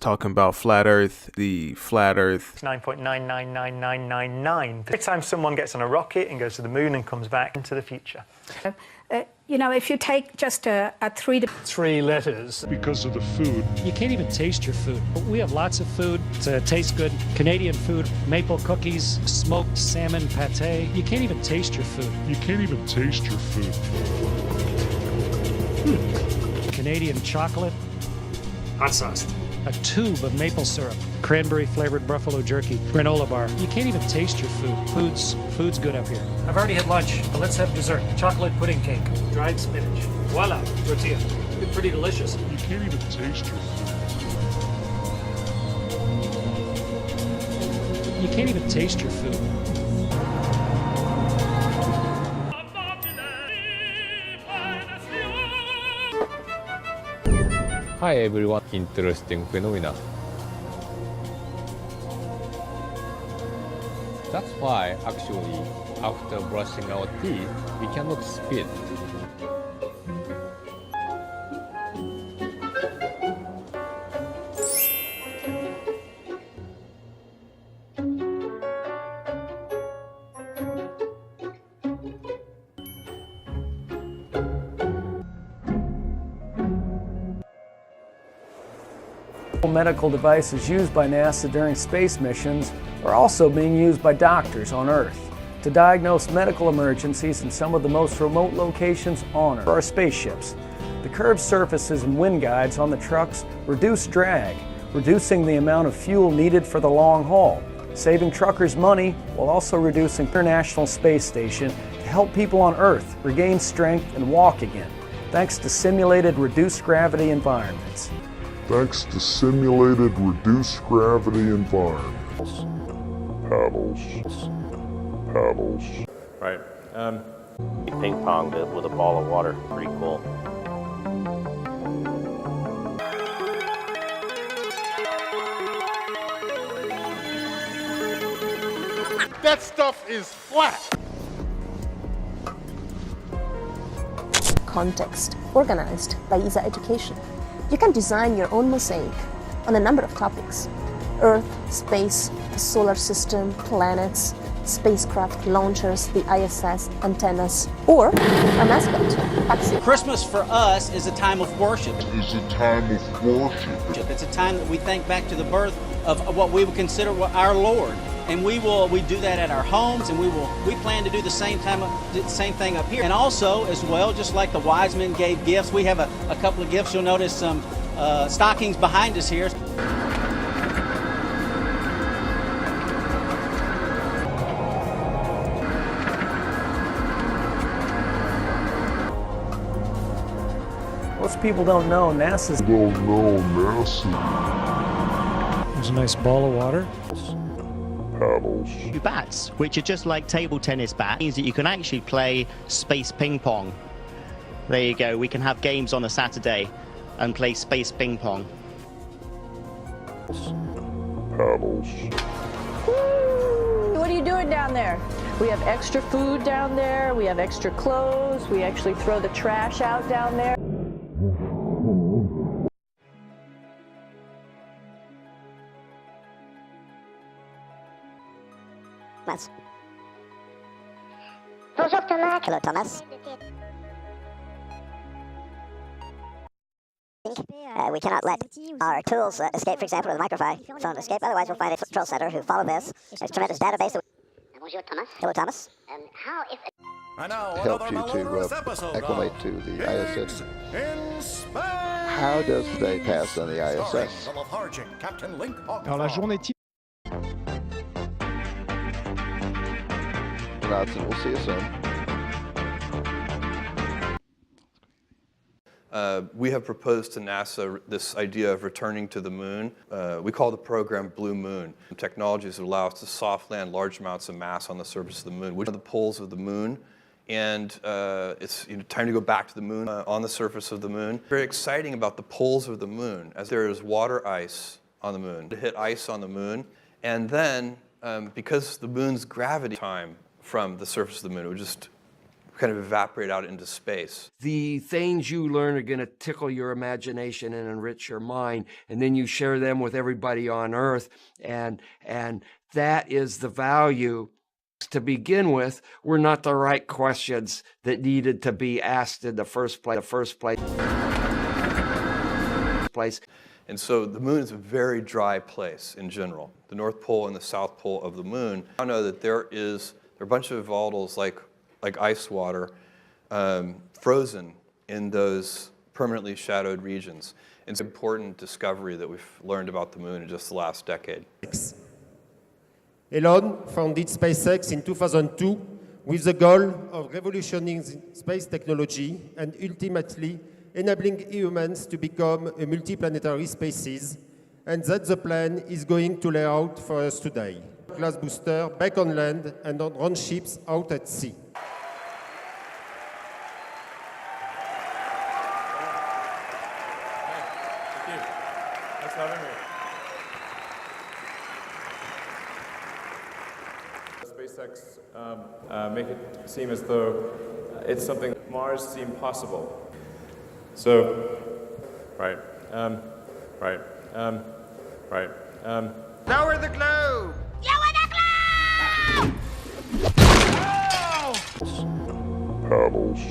talking about flat Earth, the flat Earth. 9.999999. Every time someone gets on a rocket and goes to the moon and comes back into the future. You know, if you take just a three letters. Because of the food. You can't even taste your food. We have lots of food to taste good. Canadian food, maple cookies, smoked salmon pate. You can't even taste your food. You can't even taste your food. Canadian chocolate. Hot sauce. A tube of maple syrup. Cranberry flavored buffalo jerky. Granola bar. You can't even taste your food. Food's good up here. I've already had lunch, but let's have dessert. Chocolate pudding cake. Dried spinach. Voila, tortilla. It's pretty delicious. You can't even taste your food. You can't even taste your food. Hi everyone, interesting phenomena. That's why actually after brushing our teeth, we cannot spit. Medical devices used by NASA during space missions are also being used by doctors on Earth to diagnose medical emergencies in some of the most remote locations on Earth. For our spaceships, the curved surfaces and wind guides on the trucks reduce drag, reducing the amount of fuel needed for the long haul, saving truckers money while also reducing the International Space Station to help people on Earth regain strength and walk again, thanks to simulated reduced gravity environments. Thanks to simulated reduced gravity environments. Paddles. Right. Ping pong with a ball of water. Pretty cool. That stuff is flat. Context, organized by ESA Education. You can design your own mosaic on a number of topics: Earth, space, the solar system, planets, spacecraft, launchers, the ISS, antennas, or a mascot, Taxi. Christmas for us is a time of worship. It's a time of worship. It's a time that we think back to the birth of what we would consider our Lord. And we do that at our homes, and we plan to do the same thing up here. And also, as well, just like the wise men gave gifts, we have a couple of gifts. You'll notice some stockings behind us here. Most people don't know NASA's. There's a nice ball of water. Paddles. Bats, which are just like table tennis bats, means that you can actually play space ping pong. There you go. We can have games on a Saturday and play space ping pong. Paddles. What are you doing down there? We have extra food down there. We have extra clothes. We actually throw the trash out down there. Thomas. Bonjour Thomas. Hello Thomas. We cannot let our tools escape, for example, with the microphone escape, otherwise we'll find a control center who follow this. There's a tremendous database. Bonjour Thomas. Hello Thomas. How if... help you to acclimate to the ISS. How does the day pass on the ISS? Alors la journée type. We'll see you soon. We have proposed to NASA this idea of returning to the moon. We call the program Blue Moon. Technologies that allow us to soft land large amounts of mass on the surface of the moon, which are the poles of the moon. And it's time to go back to the moon on the surface of the moon. Very exciting about the poles of the moon, as there is water ice on the moon. To hit ice on the moon, and then because the moon's gravity time from the surface of the moon, it would just kind of evaporate out into space. The things you learn are going to tickle your imagination and enrich your mind, and then you share them with everybody on Earth, and that is the value. To begin with, were not the right questions that needed to be asked in the first place. And so the moon is a very dry place in general. The North Pole and the South Pole of the moon. I know that there are a bunch of volatiles like ice water frozen in those permanently shadowed regions. It's an important discovery that we've learned about the moon in just the last decade. Elon founded SpaceX in 2002 with the goal of revolutionizing space technology and ultimately enabling humans to become a multiplanetary species, and that's the plan is going to lay out for us today. Class booster back on land and on ships out at sea. Thank you. Thanks for having me. SpaceX make it seem as though it's something Mars seemed possible. So, right. Lower the globe! Paddles.